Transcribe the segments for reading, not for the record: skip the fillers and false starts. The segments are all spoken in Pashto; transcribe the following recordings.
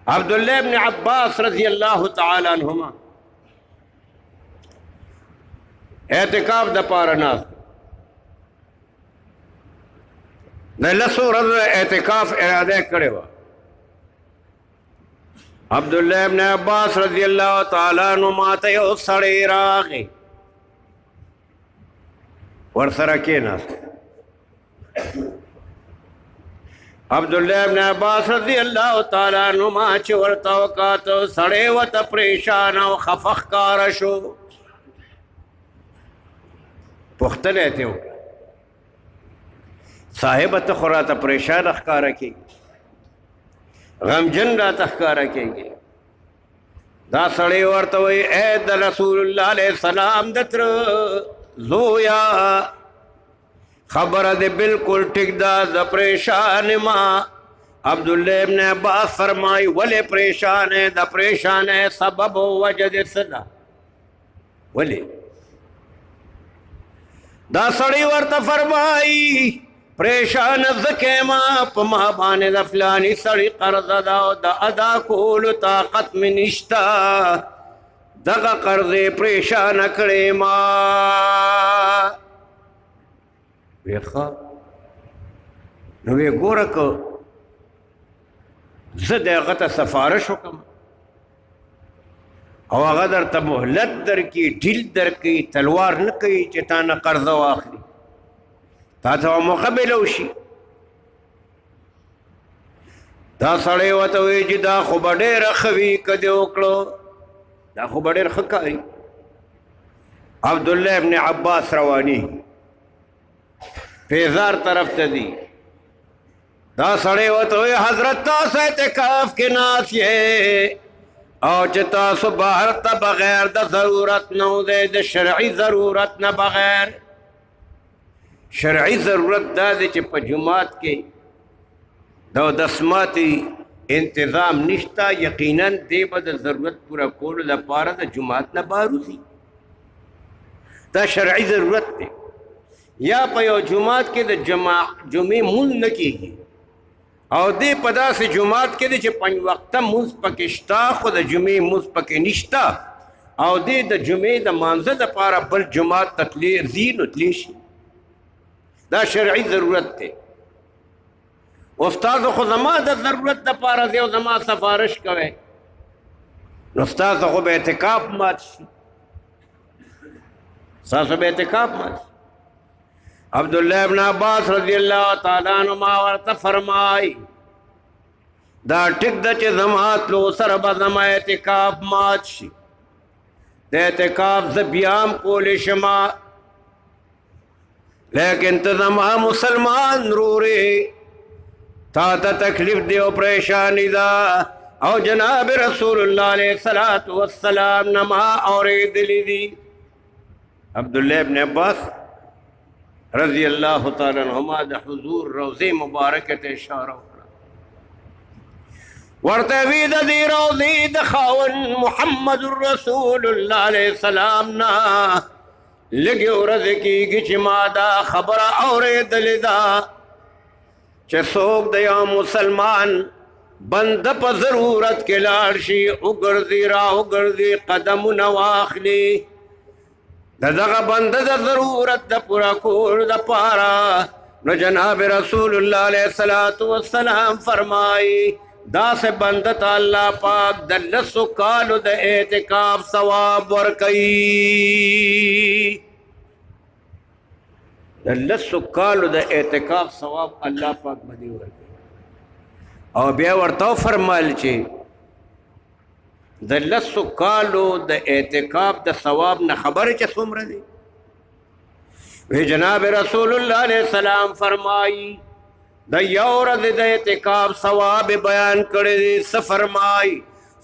عبداللہ ابن عباس رضی اللہ تعالی عنہما اعتکاف د پاره ناست د لسو ورځو اعتکاف اراده کړې وه. عبداللہ ابن عباس رضی اللہ تعالی عنہما ته یو سړی راغی، ورسره کېناست. عبداللہ ابن عباس رضی اللہ تعالی عنہما چې ورته وکاته، سړی ورته پریشان او خفه ښکاره شو. پوښتنه یې ترې وکړه، صاحبه ته خو راته پریشانه ښکاره کېږي، غمجن راته ښکاره کېږي. دا سړی ورته وایي ای د رسول الله علیه السلام د تره زویا، خبره دې بالکل ټیک ده، زه پریشان یم. عبداللہ ابن عباس فرمایي ولې پریشان یې؟ د پریشانۍ سبب او وجه دې څه ده؟ ولې؟ دا سړی ورته فرمایي پریشان ځکه یم په ما باندې د فلاني سړي قرضه ده او د ادا کولو طاقت مې نشته، دغه قرض یې پریشانه کړې ما. وی ښه نو وی ګوره که زه د هغه ته سفارش وکړم او هغه درته مهلت درکړي، ډیل درکړي، تلوار نه کوي چې تا نه قرضه واخلي، تا ته مقابله وشي. دا سړی ورته وایي چې دا خو به ډېره ښه وي که دې وکړو، دا خو به ډېر ښه کاري. عبدالله ابن عباس رواني پیزار طرف ته دی. دا سړی ورته وایي حضرت تاسو اعتکاف کې ناست یې او چې تاسو بهر ته بغیر د ضرورت نه وځئ، د شرعي ضرورت نه بغیر. شرعي ضرورت دا دی چې په جومات کې د دسماتي انتظام نشته، یقینا دی به د ضرورت پوره کولو لپاره د جومات نه بهر وځي. دا شرعي ضرورت دی. یا په یو جومات کې د جمعې مونځ نه کېږي او دی په داسې جومات کې دی چې 5 وخته مونځ پکې شته خو د جمعې مونځ پکې نشته او دی د جمعې د مانځه دپاره بل جومات ته ځي نو تلی شي. دا شرعي ضرورت دی. استاد خو زما د ضرورت دپاره دی او زما سفارش کوئ، نو ستاسو خو به اعتکاف مات شي، ستاسو به اعتکاف مات شي. عبداللہ ابن عباس رضی اللہ تعالی عنہما ورته فرمای دا ټیک ده چې زما تلو سره به زما اعتکاف مات شي، د اعتکاف زه بیا هم کولی شمه، لیکن ته زما مسلمان رورې، تا ته تکلیف دی او پریشانی ده او جناب رسول الله علیه الصلاۃ والسلام نه ما اورېدلی دي. عبداللہ ابن عباس رضی اللہ تعالی عنہما د حضور روضه مبارکه ته اشاره وکړه، ورته وی د دې روضې د خاوند محمد رسول الله علیه السلام نه لږې ورځې کېږي چې ما دا خبره اورېدلې ده چې څوک د یو مسلمان بنده په ضرورت کې لاړ شي، وګرځي را وګرځي قدمونه واخلي، د دغه بنده د ضرورت د پوره کولو دپاره نو جناب رسول الله علیه الصلاۃ والسلام فرمایي داسې بنده ته الله پاک د 10 کالو د اعتکاف ثواب ورکوي، د 10 کالو د اعتکاف ثواب الله پاک به دې ورکوي. او بیا ورته فرمایل چې د 10 کالو د اعتکاف د ثواب نه خبره چې څومره دی؟ وی جناب رسول الله علیه السلام فرمایي د یو ورځې د اعتکاف ثواب بیان کړی دی. څه فرمایي؟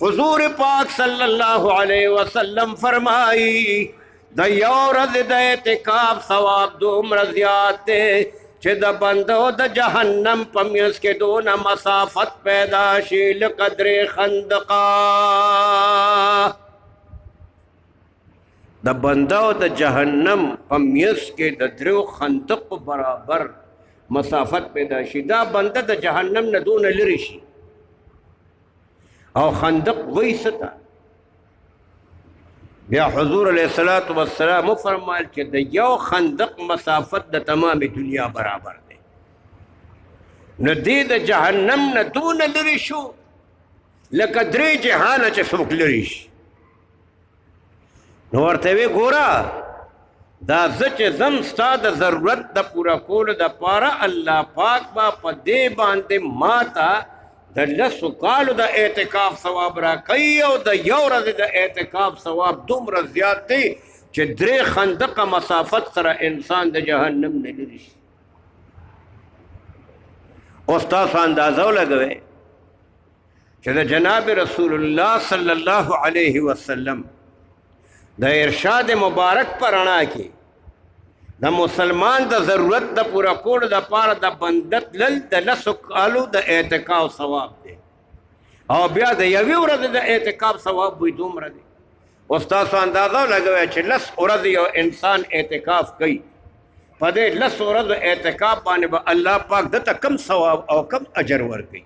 حضور پاک صلی الله علیه وسلم فرمایي د یو ورځې د اعتکاف ثواب دومره زیات دی چې د بندو د جهنم په منځ کې دونه مسافت پیدا شي لقدر خندقه، د بندو د جهنم په منځ کې د 3 خندق برابر مسافت پیدا شي. دا بنده د جهنم نه دونه لرې شي او خندق وی ستا بیا حضور علیہ الصلوۃ والسلام فرمایل چې د یو خندق مسافت د تمام دنیا برابر دی. نو دې د جهنم نه دونه لرې شو لکه درې جهانه چې څوک لرې شي. نو ورته وی ګوره دا زه چې ځم ستا د ضرورت د پوره کولو دپاره الله پاک به په دې باندې ماته د 10 کالو د اعتکاف ثواب راکوي او د یو ورځې د اعتکاف ثواب دومره زیات دی چې 3 خندقه مسافت سره انسان د جهنم نه لرې شي. اوس تاسو اندازه ولګوئ چې د جناب رسول الله صلی الله علیه وسلم د ارشاد مبارک پر رڼا کې د مسلمان د ضرورت د پوره کولو دپاره د بنده تلل د 10 کالو د اعتکاف ثواب دی او بیا د یوې ورځې د اعتکاف ثواب وي دومره دی. اوس تاسو اندازه ولګوئ چې 10 ورځې یو انسان اعتکاف کوي په دې 10 ورځو اعتکاف باندې به الله پاک دته کم ثواب او کم اجر ورکوي.